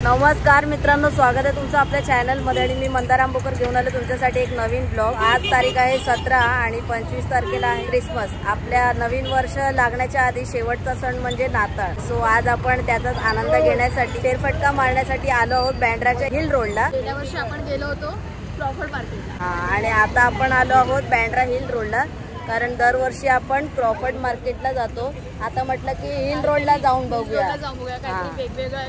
नमस्कार मित्रांनो, स्वागत आहे तुमचं आपल्या चॅनलमध्ये आणि मी मंदार आंबोकर घेऊन आले तुमच्यासाठी एक नवीन ब्लॉग। आज तारीख आहे 17 आणि 25 तारखेला आहे क्रिसमस। आपल्या नवीन वर्ष लागण्याच्या आधी शेवटचा सण म्हणजे नाताळ। सो आज आपण त्याचाच आनंद घेण्यासाठी फेरफटका मारण्यासाठी आलो आहोत बँड्राच्या हिल रोडला। गेल्या वर्षी आपण गेलो होतो क्रॉफर्ड मार्केटला आणि आता आपण आलो आहोत बँड्रा हिल रोडला, कारण दरवर्षी आपण क्रॉफर्ड मार्केटला जातो। आता म्हटलं की हिल रोडला जाऊन बघूया,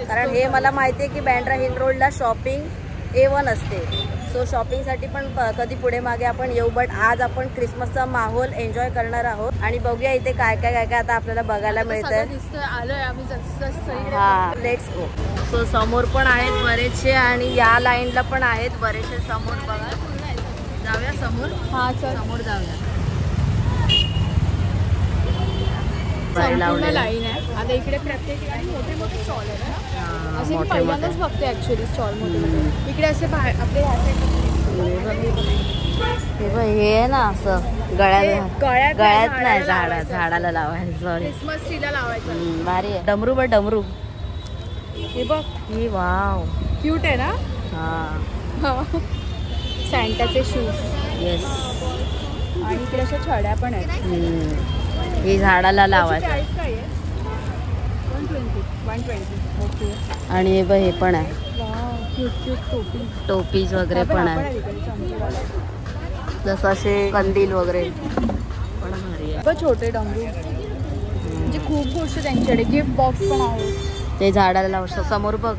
कारण हे मला माहिती आहे की बँड्रा हिल रोडला शॉपिंग A1 असते। सो शॉपिंग साठी पण कधी पुढे मागे आपण येऊ, बट आज आपण क्रिसमसचा माहोल एन्जॉय करणार आहोत आणि बघूया इथे काय काय काय काय आता आपल्याला बघायला मिळतंय। हा, लेट्स गो। सो समोर पण आहेत बरेचसे आणि या लाईनला पण आहेत बरेचसे। समोर बघा, जाऊया समोर। हा चल, समोर जाऊया। लाईन आहे आता इकडे, प्रत्येक मोठे मोठे स्टॉल आहेत ना, असे मी पहिल्यांदाच बघते ऍक्च्युअली स्टॉल मोठे मोठे। इकडे असे आपले हे आहे ना असं गळ्यात नाही, झाडाला लावायचं, सॉरी क्रिसमस ट्रीला लावायचं। भारी आहे। डमरू बघ, डमरू हे बघ, ही वाव क्यूट आहे ना। हा, सॅन्टाचे शूज, येस। आणि इकडे अशा छड्या पण आहेत। हे झाडाला लावायचं। 120 ओके। आणि हे बघ, हे पण आहे टोपीज वगैरे पण आहे, जसं असे कंदील वगैरे पण भारी आहे। छोटे डमरू म्हणजे खूप गोष्ट त्यांच्याकडे। गिफ्ट बॉक्स पण आहे, ते झाडाला लावू। समोर बघ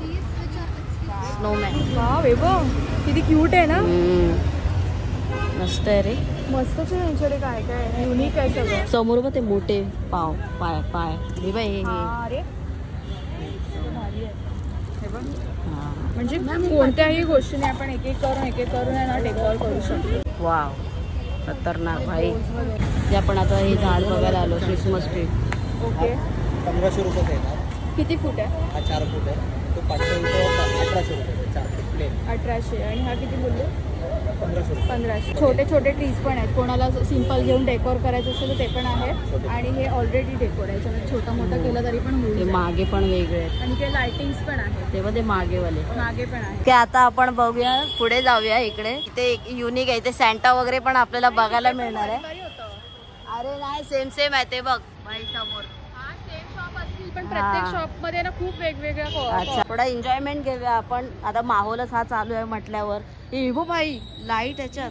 स्नोमॅन, वाव हे बघ किती क्यूट आहे ना। मस्त आहे रे, मस्तच आहे त्यांच्याकडे, काय काय युनिक आहे सगळं। समोर बघ ते मोठे पाय हे बाई, हे अरे भारी आहे हे बघ। म्हणजे कोणत्याही गोष्टीने आपण एक एक करून आहे ना डेकोर करू शकतो। वाव, खतरनाक भाई। जे आपण आता हे झाड बघायला आलो, क्रिसमस ट्री। ओके, 1500 रुपये आहे। किती फूट आहे? हा 4 फूट आहे, तो 500 रुपये, 1800 रुपये 4 फूट प्लेन। 1800 आणि हा किती बोलले? 1500। 1500। छोटे छोटे ट्रीज पण आहेत, कोणाला सिंपल घेऊन डेकोर करायचं असेल तर ते पण आहे। आणि हे ऑलरेडी डेकोर आहे, त्याच्यामध्ये छोटा मोठा केला तरी पण होईल। ते मागे पण वेगळे आहेत आणि ते लाइटिंग्स पण आहेत, तेव्हा ते मागेवाले मागे पण आहे। ते आता आपण बघूया, पुढे जाऊया। इकडे इथे युनिक आहे, ते सॅन्टा वगैरे पण आपल्याला बघायला मिळणार आहे। अरे नाही, सेम आहे ते बघ भाई समोर। पण प्रत्येक शॉप मध्ये ना खूप वेगवेगळ्या। अच्छा, थोडा एन्जॉयमेंट घेऊया आपण आता, माहोलच हा चालू आहे म्हटल्यावर। हे बघ भाई, लाईट याच्यात।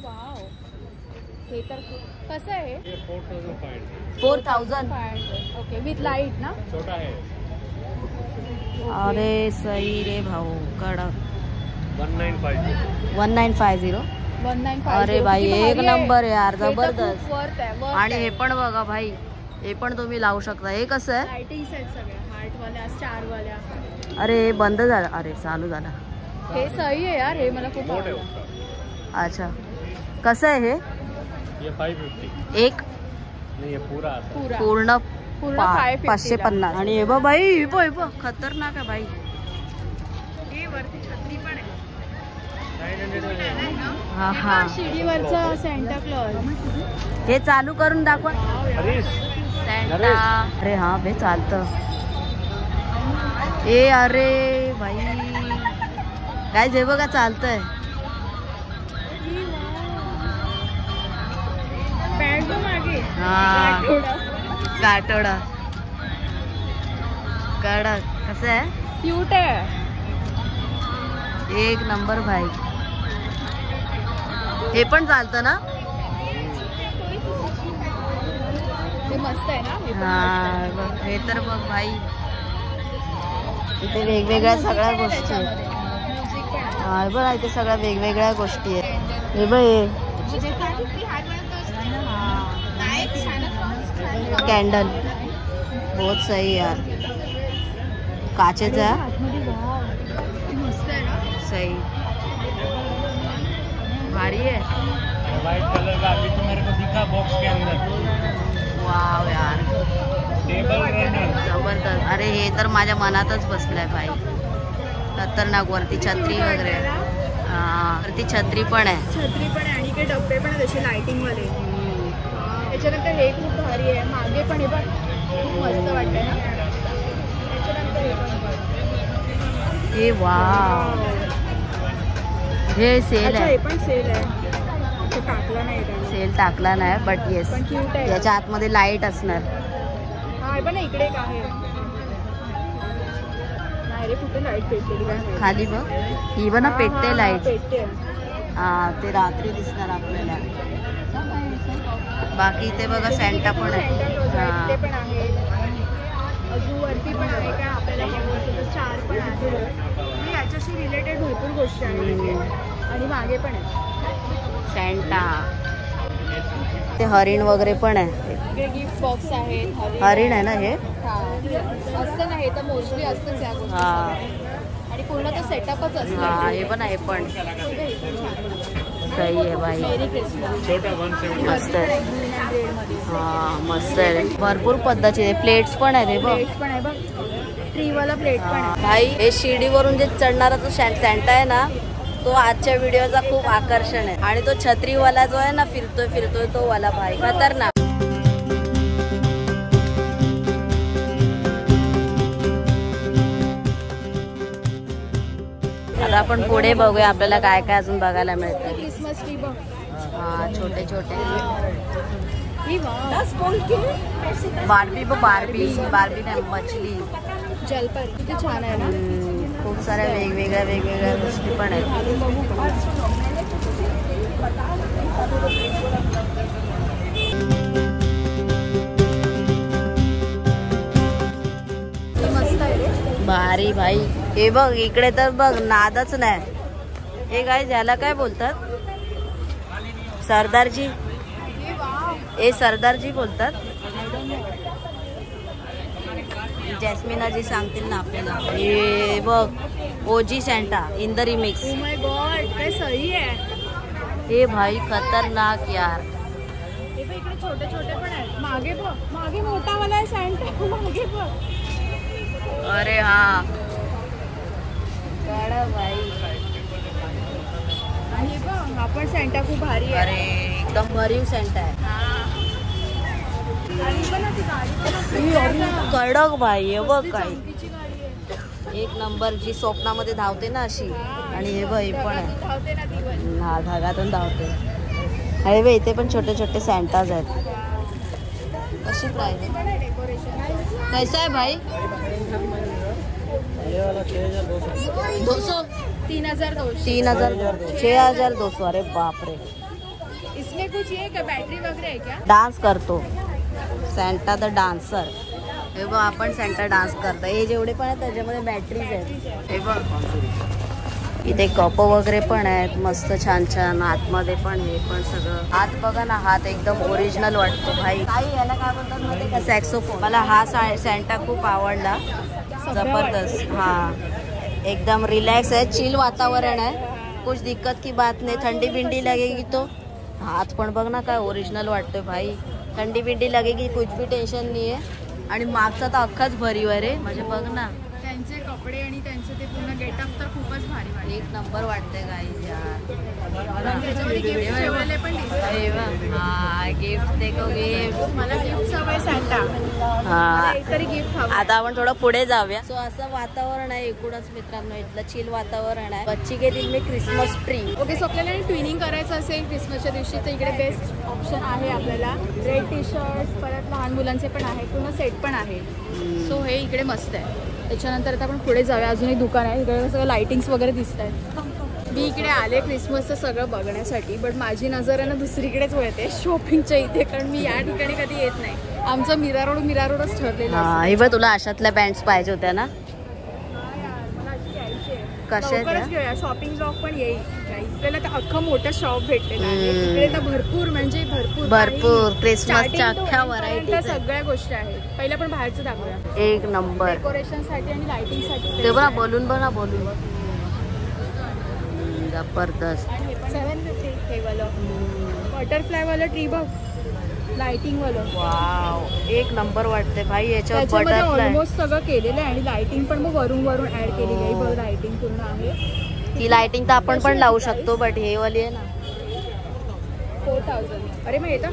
हे तर कसं आहे? 4500 ओके, विथ लाईट ना। छोटा है। अरे सही रे भाऊ, कडक। 1950। 1950। अरे भाई, एक नंबर आहे यार, जबरदस्त। आणि हे पण बघा भाई, हे पण तुम्ही लावू शकता। हे कसं आहे? लाइटिंग्स आहेत सगळ्या, हार्ट वाल्या, स्टार वाल्या। अरे हे बंद झालं, अरे चालू झालं। हे सही आहे यार, हे मला खूप आवडलं। अच्छा, कसं आहे हे? ये 550 एक नहीं, ये पूरा पूर्ण 550। आणि हे बघ भाई, हे बघ खतरनाक आहे भाई। हे वरती छत्री पण आहे। 900। हा हा, शिडीवरचा सॅन्टा क्लॉज। हे चालू करून दाखवा सॅन्टा। अरे हा बे, चालतं। ए अरे भाई, काय जे बघा चालतंय। हा, गाठोडा कडक, कसं आहे? क्यूट आहे, एक नंबर भाई। हे पण चालतं ना? ते मस्त आहे ना। हा, हे तर बघ भाई, इथे वेगवेगळ्या सगळ्या गोष्टी आहेत। हा बघ, इथे सगळ्या वेगवेगळ्या गोष्टी आहेत। हे बघ, कॅन्डल बहुत सही यार, काचेचा सही, भारी है। व्हाइट कलर का अभी तो मेरे को दिखा बॉक्स के अंदर। वाव यार, टेबल रनर जबरदस्त। अरे हे तर माझ्या मनातच बसलाय भाई, खतरनाक। वरती छत्री वगैरे, हा वरती छत्री पण आहे। आणि ते डब्बे पण आहेत असे लाइटिंग वाले। त्याच्यानंतर हे खूप भारी आहे, मागे पण हे बघ, खूप मस्त वाटतंय ना। त्याच्यानंतर हे पण हे वाव, हे सेल आहे. पण सेल आहे, टाकला नाही सेल टाकला नाही बट येस, पण क्यूट आहे. याच्या आतमध्ये लाईट असणार. हा पण इकडे एक आहे. नाही रे, कुठे लाईट पेटलेली काय माहिती. खाली बघ, ही बघ ना पेटते लाईट. पेटते. हा, ते रात्री दिसणार आपल्याला. बाकी इथे बघा सेंटा पण आहे. ते पण आहे. अजून वरती पण आहे काय आपल्याला स्टार पण आहे. याच्याशी रिलेटेड भरपूर गोष्टी आहेत आणि मागे पण आहे सेंटा. ते हरिण वगैरे पण आहे. गिफ्ट बॉक्स आहेत. हरिण आहे ना हे? असतं ना, हे तर मोस्टली असतंच या गोष्टी. आणि पूर्ण तो सेटअपच असतो. हा, हे पण आहे पण सही आहे बाई. मस्त आहे. हा मस्त आहे. भरपूर पद्धतीचे प्लेट्स पण आहेत. हे बघ, ट्रीवाला प्लेट पण आहे. भाई हे शिडीवरून जे चढणारा तो सेंटा आहे ना, तो आजच्या व्हिडिओचा खूप आकर्षण आहे. आणि तो छत्रीवाला जो आहे ना, फिरतोय तो वाला भाई खतरनाक. आता आपण पुढे बघूया आपल्याला काय काय अजून बघायला मिळतं. क्रिसमस ट्री बघ. हा, छोटे छोटे बार्बी बार्बी नाही, मछली. जलपर किती छान आहे ना. खूप साऱ्या वेगवेगळ्या गोष्टी पण आहेत. मस्त आहे रे. भारी भाई. हे बघ इकडे तर बघ नादच नाही. हे काय ह्याला काय बोलतात? सरदारजी. हे सरदारजी बोलतात. जॅस्मिनाजी सांगतील ना आपल्याला. हे बघ ओजी Santa in the remix. Oh my God, काय सही आहे. हे भाई खतरनाक यार. हे बघ इकडे छोटे छोटे पण आहेत. मागे बघ, मागे मोठा वाला आहे सेंटा. मागे बघ. अरे हा भाई. आणि बघ हा पण सेंटा खूप भारी आहे. अरे एकदम भरीव सेंटा आहे. कडक भाई. हे बघ काय एक नंबर, जी स्वप्नामध्ये धावते ना अशी. आणि हे बघ पण आहे. हा, धागातून धावते. अरे बघ इथे पण छोटे छोटे सेंटाज आहेत. कशी प्राइस आहे? कैसा है भाई? 200. 6200. अरे बाप रे. इसमें कुछ ये क्या बैटरी वगैरह है क्या? डान्स करतो सेंटा द डान्सर. हे बघ आपण सेंटा डान्स करतो. हे जेवढे पण आहेत त्याच्यामध्ये बॅटरीज आहेत. हे बघ इथे कप वगैरे पण आहेत मस्त छान छान. आतमध्ये पण हे पण सगळं. हात बघा ना, हात एकदम ओरिजिनल वाटतो भाई. काही याला काय बोलतात माहिती का? सॅक्सोफोन. मला हा सेंटा खूप आवडला. जबरदस्त. हा एकदम रिलॅक्स है, चिल वातावरण है. कुछ दिक्कत की बात नहीं. ठंडी बिंडी लगेगी तो. हात पण बघ ना काय ओरिजिनल वाटतोय भाई. थंडी बिंडी लगेगी कुछ भी टेन्शन नाही आहे. आणि मागचा तर अख्खाच भरीव आहे रे. म्हणजे बघ ना त्यांचे कपडे आणि त्यांचे ते पूर्ण गेटअप तर खूपच भारी भारी. एक नंबर वाटते गाईज यार. त्याच्यामध्ये गिफ्ट ठेवलेले पण दिसतात. हा गिफ्ट देखो गिफ्ट. मला गिफ्ट हवंय सेंटा. हा तरी गिफ्ट हवं. आता आपण थोडं पुढे जाऊया. सो असं वातावरण आहे एकूणच मित्रांनो. इथलं चिल वातावरण आहे. बच्ची घेतील मी क्रिसमस ट्री. ओके, सो आपल्याला ट्विनिंग करायचं असेल क्रिसमसच्या दिवशी तर इकडे बेस्ट ऑप्शन आहे आपल्याला. रेड टी शर्ट, परत लहान मुलांचे पण आहे, पूर्ण सेट पण आहे. सो हे इकडे मस्त आहे. त्याच्यानंतर आता आपण पुढे जाऊया. अजून एक दुकान आहे. इकडे सगळं लाइटिंग्स वगैरे दिसत आहेत. मी इकडे आले क्रिसमसचं सगळं बघण्यासाठी, बट माझी नजर आहे ना दुसरीकडेच वळते शॉपिंगच्या इथे. कारण मी या ठिकाणी कधी येत नाही. आमचं मीरा रोडच ठरलेलं आहे. हे बघ तुला अशातल्या पॅन्ट्स पाहिजे होत्या ना? लवकरच घेऊया. शॉपिंग ब्लॉग पण येईल. आपल्याला तर अख्खं मोठं शॉप भेटलेलं आहे इकडे. तर भरपूर म्हणजे भरपूर क्रिसमसच्या अख्ख्या व्हरायटी सगळ्या गोष्टी आहेत. पहिल्या पण बाहेरचं दाखवूया. एक नंबर डेकोरेशन साठी आणि लाइटिंग साठी. ते बघा बोलून बघा बोलून. जबरदस्त. 750 हे वालं बटरफ्लाय वालं ट्री बघ, लाइटिंग वालं. वाव एक नंबर वाटते भाई. याच्यावर त्याच्यामध्ये बटरफ्लाय ऑलमोस्ट सगळं केलेलं आहे आणि लाइटिंग पण मग वरून ऍड केलेली आहे. बघ लाइटिंग पूर्ण आहे. ती लाइटिंग तर आपण पण लावू शकतो, बट हे वाली आहे ना 4000. अरे मग हे तर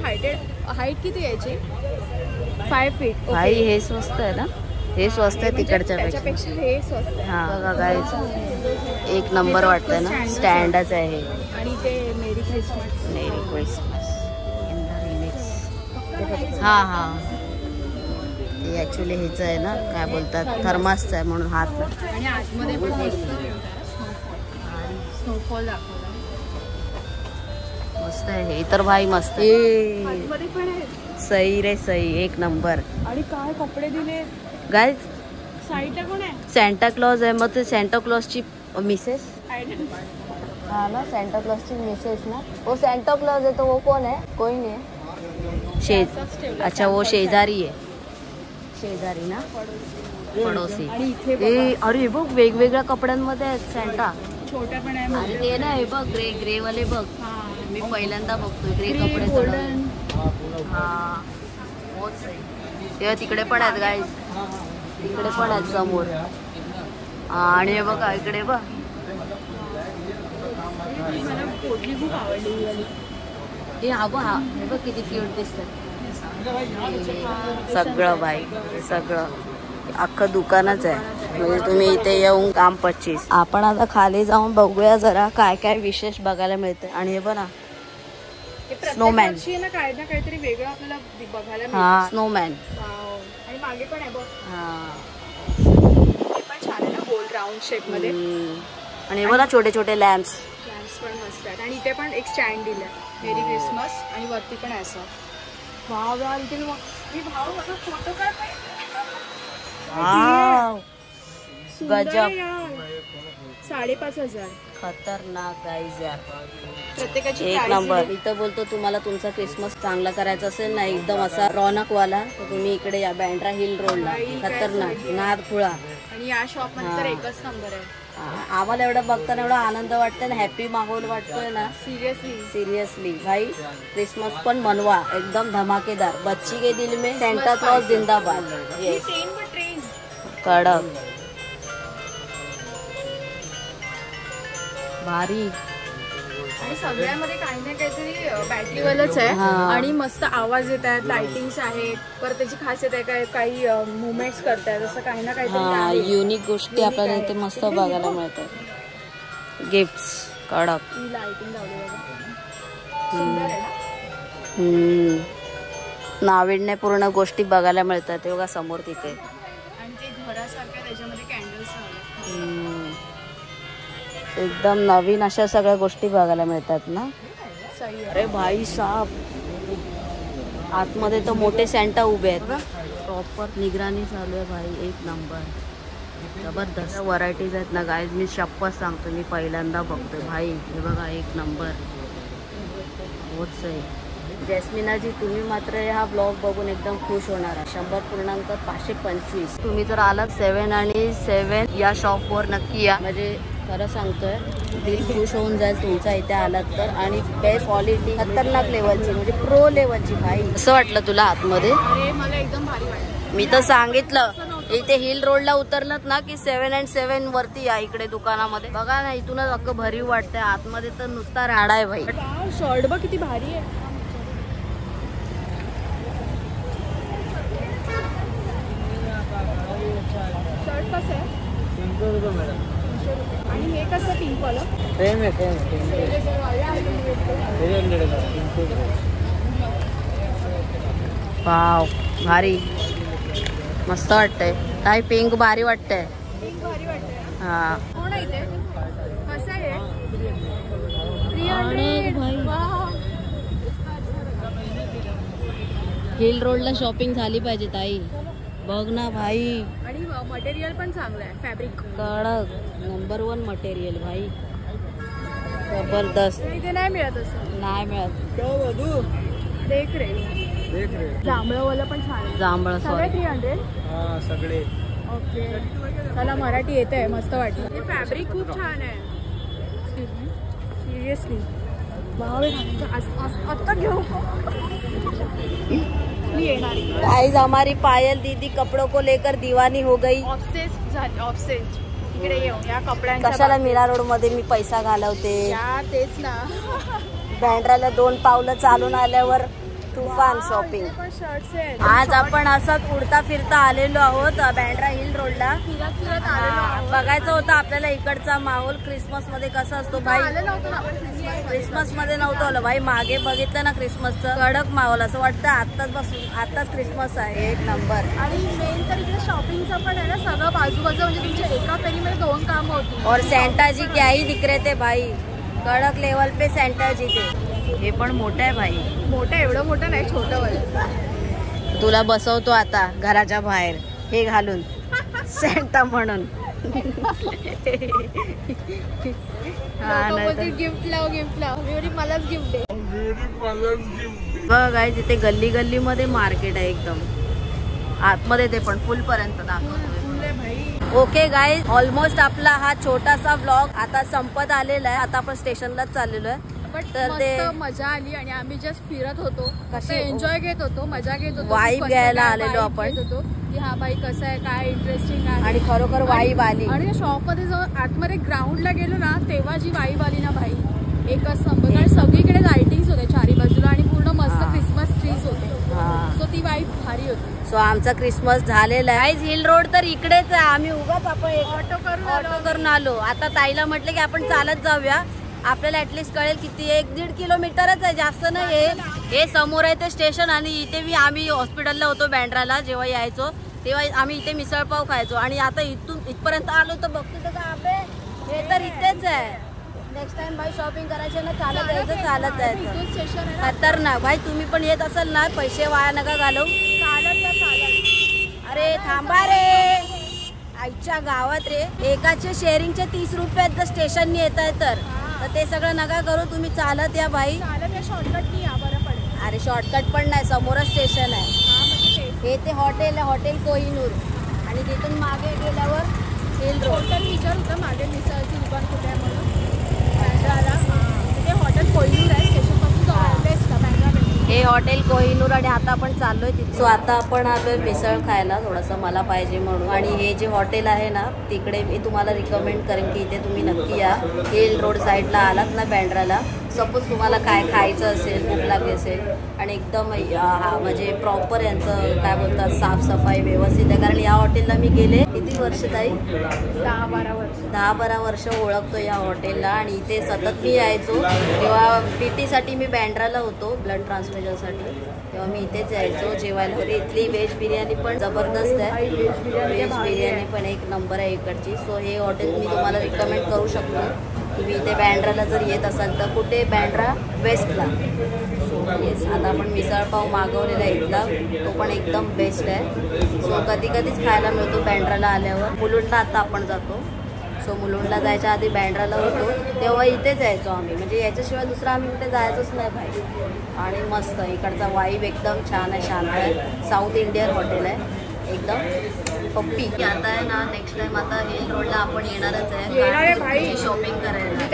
हाईट किती यायची? 5 फीट. भाई हे स्वस्त आहे ना. हे स्वस्त आहे तिकडच्या त्याच्यापेक्षा हे स्वस्त आहे. हा बघा गाईज एक नंबर वाटतंय ना. स्टँडच आहे हे. आणि ते मेरी Christmas. Mary Christmas in the remix. हा हा ते ऍक्च्युली हेच आहे ना, काय बोलतात, थर्मासचं आहे म्हणून हात. आणि आतमध्ये पण मस्त स्नोफॉल दाखवला. मस्त आहे हे तर भाई, मस्त आहे. आतमध्ये पण आहे. सही रे सही, एक नंबर. आणि काय कपडे दिले गाईज. साईडला कोण आहे? सॅन्टा क्लॉज आहे. मग ते सॅन्टा क्लॉजची मिसेस. हाँ ना, सेंटा क्लॉज की मिसेस ना. वो सेंटा क्लॉज है तो वो कौन है? कोई नहीं है. अच्छा वो शेजारी है. शेजारी ना, पडोसी. अरे बघ वेगवेगळ्या कपड्यांमध्ये आहेत सेंटा. छोट्या पण आहे. आणि ते ना हे बघ ग्रे ग्रे वाले बघ. मी पहिल्यांदा बघतोय ग्रे कपडे चढवून. हा तेव्हा तिकडे पण आहेत गाईज. तिकडे पण आहेत समोर. आणि हे बघा इकडे बघ. मला पोटली खूप आवडली. हे हा बघ किती क्यूट दिसतात. सगळं बाई सगळं अख्खं दुकानच आहे. म्हणजे तुम्ही इथे येऊन काम 25. आपण आता खाली जाऊन बघूया जरा काय काय विशेष बघायला मिळतं. आणि हे बघा स्नोमॅन. काय ना काहीतरी वेगळं आपल्याला बघायला मिळतं. हा स्नोमॅन. आणि मागे पण आहे बघ. हा ते पण छान आहे ना, गोल राऊंड शेप मध्ये. आणि हे बघा छोटे छोटे लॅम्प्स. लॅम्प्स पण मस्त आहेत. आणि इथे पण एक स्टँड दिलाय मेरी क्रिसमस. आणि वरती पण आहे असं. वाव यार, इथे भाव माझा फोटो काढ. गजब. 5,500. खतरनाक गाईज यार. प्रत्येकाची एक नंबर. इथं बोलतो तुम्हाला तुमचा क्रिसमस चांगला करायचा असेल ना, एकदम असा रौनकवाला, तर तुम्ही इकडे या बँड्रा हिल रोडला. खतरनाक नादखुळा. आणि या शॉप मध्ये तर एकच नंबर आहे. आम्हाला एवढं बघताना एवढा आनंद वाटतोय ना, हॅपी माहोल वाटतोय ना. सिरियसली भाई क्रिसमस पण मनवा एकदम धमाकेदार. बच्ची के दिल में सेंटा क्लॉज जिंदाबाद. ट्रेन कडक भारी. आणि सगळ्यामध्ये काही ना काहीतरी बॅटरीवालच आहे. आणि मस्त आवाज येत आहेत, लाइटिंग्स आहेत. परत त्याची खासियत आहे काय, काही मुवमेंट्स करतायत असं काही ना काहीतरी युनिक गोष्टी आपल्याला इथे मस्त बघायला मिळतात. गिफ्ट्स कडक. लाइटिंग लावली सुंदर आहे ना. नाविडने पूर्ण गोष्टी बघायला मिळतात. ते बघा समोर तिथे. आणि ते घरासारखं त्याच्यामध्ये कॅन्डल्स लावले. एकदम नवीन अशा सगळ्या गोष्टी बघायला मिळतात ना. अरे भाई साहब, आतमध्ये तर मोठे सॅन्टा उभे आहेत. प्रॉपर निगराणी चालू आहे भाई. एक नंबर जबरदस्त व्हरायटीज आहेत ना गाईज. मी शप्पथ सांगतो, मी पहिल्यांदा बघतोय भाई. हे बघा एक नंबर. होच आहे. जॅस्मिनाजी, तुम्ही मात्र हा ब्लॉग बघून एकदम खुश होणार. 100.525. तुम्ही जर आलात 7 आणि 7 या शॉपवर नक्की या. म्हणजे खरं सांगतोय दिल खुश होऊन जाईल तुमचा इथे आलात तर. आणि बेस्ट क्वालिटी खतरनाक लेवलची, म्हणजे प्रो लेवलची भाई. असं वाटलं तुला आतमध्ये? अरे मला एकदम भारी वाटलं. मी तर सांगितलं इथे हिल रोडला उतरलात ना की 7 and 7 वरती या इकडे दुकानामध्ये. बघा ना, इथूनच अख्खं भरीव वाटतंय. आतमध्ये तर नुसता राडा आहे भाई. शर्ट बघ किती भारी आहे. शर्ट कसं आहे? 300 रुपये मॅडम. आणि हे कसं पिंक वाला? सेम आहे. 300 वाव भारी, मस्त वाटतंय. काय पिंक भारी वाटतंय. पिंक भारी वाटतंय. हा कोण आहे इथे? कसं आहे? 300. हिल रोडला शॉपिंग झाली पाहिजे ताई. बघ ना भाई. आणि मटेरियल पण चांगलं आहे. फॅब्रिक कडक नंबर 1 मटेरियल भाई. जबरदस्त. इथे नाही मिळत असं. नाही मिळत. देख रे. जांभळवाला पण छान आहे. जांभळ सगळे 300. हा सगळे. ओके, मला मराठी येत आहे. मस्त वाटलं. हे फॅब्रिक खूप छान आहे. सिरियसली आता घेऊ मी येणार. गाइस, हमारी पायल दीदी कपड़ों को लेकर दीवानी हो गई. ऑब्सेस्ड झाली. ऑब्सेस्ड. इकडे येऊ या कपड्यांच्या. कशाला मीरा रोड मध्ये मी पैसा घालवते यार, तेच ना. बँड्राला 2 पावलं चालून आल्यावर तुफान शॉपिंग. पण शर्ट्स आहेत. आज आपण असंच उडता फिरता आलेलो आहोत बँड्रा हिल रोडला. फिरत आलेलो. बघायचं होतं आपल्याला इकडचा माहोल क्रिसमस मध्ये कसा असतो भाई. क्रिसमस मध्ये नव्हतं आलं भाई. मागे बघितलं ना क्रिसमसचं कडक माहोल. असं वाटतं आताच क्रिसमस आहे. एक नंबर. आणि मेन तर इकडे शॉपिंगचं पण आहे ना सगळं बाजूबाजू. म्हणजे तुमच्या एका फेरीमध्ये 2 कामं होती. और सेंटा जी क्या ही दिख रहे थे भाई. कडक लेवल पे सेंटा जी थे. हे पण मोठं आहे भाई. मोठं एवढं मोठं नाही, छोटं वालं. तुला बसवतो आता घराच्या बाहेर हे घालून सेंटा म्हणून. गिफ्ट लाव मलाच गिफ्ट दे. बघ आहे तिथे गल्ली गल्ली मध्ये मार्केट आहे एकदम आतमध्ये. ते पण फुल पर्यंत दाखवतो. ओके गाईज, ऑलमोस्ट आपला हा छोटासा व्लॉग आता संपत आलेला आहे. आता आपण स्टेशनलाच चाललेलो आहे. तर ते मजा आली आणि आम्ही जस्ट फिरत होतो, कसं एन्जॉय घेत होतो, मजा घेत होतो, वाईब घ्यायला आलेलो आपण की हा बाई कसं आहे, काय इंटरेस्टिंग आहे. आणि खरोखर वाईब आली. आणि शॉप मध्ये जेव्हा आतमध्ये ग्राउंडला गेलो ना तेव्हा जी वाईब आली ना भाई, एकच नंबर. कारण सगळीकडे लाइटिंग्स होते चारी बाजूला आणि पूर्ण मस्त क्रिसमस ट्रीज होते. सो ती वाईब भारी होती. सो आमचा क्रिसमस झालेला आहे. हिल रोड तर इकडेच आहे. आम्ही उगाच आपण ऑटो करून आलो. आता ताईला म्हटलं की आपण चालत जाऊया. आपल्याला ऍटलीस्ट कळेल किती 1-1.5 किलोमीटरच आहे, जास्त नाही. हे समोर आहे ते स्टेशन. आणि इथे आम्ही हॉस्पिटलला होतो बँड्राला जेव्हा यायचो तेव्हा आम्ही इथे मिसळपाव खायचो. आणि आता इथपर्यंत आलो तर बघतो तर अबे हे तर इथेच आहे. नेक्स्ट टाइम भाई शॉपिंग करायचे ना चालत जायचं. खतरनाक भाई. तुम्ही पण येत असाल ना, पैसे वाया नका घालवू. अरे थांबा रे, आईच्या गावात रे. एकाचे शेअरिंगचे 30 रुपये जर स्टेशननी येत आहे तर ते सगळं नका करू. तुम्ही चालत या भाई. शॉर्टकट नाही या, बरं पडेल. अरे शॉर्टकट पण नाही, समोरच स्टेशन आहे. हे ते हॉटेल आहे, हॉटेल कोहिनूर. आणि तिथून मागे गेल्यावर हिल रोड. हॉटेल विचार होतं मागे मिसळची दुकान कुठे आहे म्हणून. बँड्राला ते हॉटेल कोहिनूर आहे, स्टेशनपासून जवळ बेस्ट बँड्रा. हे हॉटेल कोहिनूर. आणि आता आपण चाललोय तिथे. सो आता आपण आलोय मिसळ खायला, थोडंसं मला पाहिजे म्हणून. आणि हे जे हॉटेल आहे ना तिकडे मी तुम्हाला रिकमेंड करेन की इथे तुम्ही नक्की या. हिल रोड साईडला आलात ना बँड्राला, सपोज तुम्हाला काय खायचं असेल, भूक लागली असेल आणि एकदम म्हणजे प्रॉपर यांचं काय बोलतात साफसफाई व्यवस्थित आहे. कारण या हॉटेलला मी गेले किती वर्ष ताई, 10-12 वर्ष ओळखतो या हॉटेलला. आणि इथे सतत मी यायचो. तेव्हा PT साठी मी बँड्राला होतो, ब्लड ट्रान्सफ्युजनसाठी. तेव्हा मी इथेच यायचो जेवायला. इथली व्हेज बिर्याणी पण जबरदस्त आहे. व्हेज बिर्याणी पण एक नंबर आहे इकडची. सो हे हॉटेल मी तुम्हाला रिकमेंड करू शकतो. तुम्ही इथे बँड्राला जर येत असाल तर कुठे, बँड्रा वेस्टला. येस, आता आपण मिसळपाव मागवलेला आहे इथला, तो पण एकदम बेस्ट आहे. सो कधीच खायला मिळतो बँड्राला आल्यावर. मुलुंडला आता आपण जातो. सो मुलुंडला जायच्या आधी बँड्राला होतो तेव्हा इथेच यायचो आम्ही. म्हणजे याच्याशिवाय दुसरं आम्ही कुठे जायचोच नाही भाई. आणि मस्त इकडचा वाईब एकदम छान आहे, शांत आहे. साऊथ इंडियन हॉटेल आहे एकदम पप्पी. आता आहे ना नेक्स्ट टाइम आता हिल रोडला आपण येणारच आहे शॉपिंग करायला.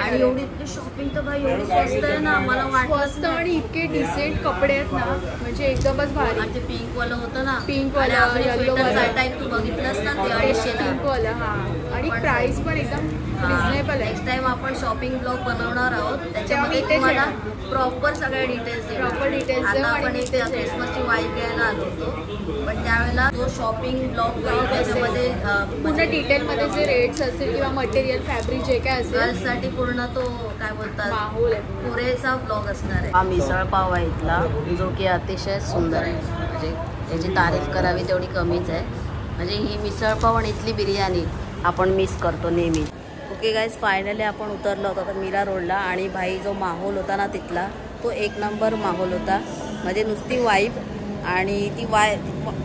आणि एवढी शॉपिंग तर भाई एवढी स्वस्त आहे ना, मला वाटत. आणि इतके डिसेंट कपडे आहेत ना, म्हणजे एकदमच भारी. आणि ते पिंक वाला होतं ना, पिंक वाला येलो वाला टाईप तू बघितलंस ना ते 250 पिंक वाला. हा, आणि प्राइस पण एकदम रिजनेबल आहे. नेक्स्ट टाइम आपण शॉपिंग ब्लॉग बनवणार आहोत, त्याच्यामध्ये तुम्हाला प्रॉपर सगळ्या डिटेल्स. आता आपण इथे क्रिसमसची वाईब घ्यायला आलो होतो, पण त्यावेळेला जो शॉपिंग ब्लॉग त्याच्यामध्ये पूर्ण डिटेलमध्ये जे रेट्स असतील किंवा मटेरियल फॅब्रिक जे काय असेल गर्ल्ससाठी पूर्ण तो काय बोलतात माहोल आहे, पुरेसा ब्लॉग असणार आहे. हा मिसळ पाव आहे इथला, जो की अतिशय सुंदर आहे. म्हणजे त्याची तारीफ करावी तेवढी कमीच आहे. म्हणजे ही मिसळ पाव आणि इथली बिर्याणी आपण मिस करतो नेहमी. ओके गाईज, फायनली आपण उतरलो होतो आता मीरा रोडला. आणि भाई जो माहोल होता ना तिथला, तो एक नंबर माहोल होता. म्हणजे नुसती वाईब. आणि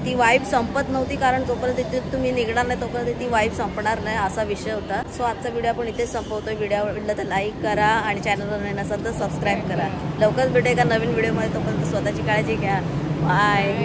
ती वाईब संपत नव्हती, कारण जोपर्यंत तिथे तुम्ही निघणार नाही तोपर्यंत ती वाईब संपणार नाही, असा विषय होता. सो आजचा व्हिडिओ आपण इथेच संपवतोय. व्हिडिओ आवडला तर लाईक करा आणि चॅनलवर नवीन असाल तर सबस्क्राईब करा. लवकरच भेटू एका नवीन व्हिडिओमध्ये. तोपर्यंत स्वतःची काळजी घ्या. बाय.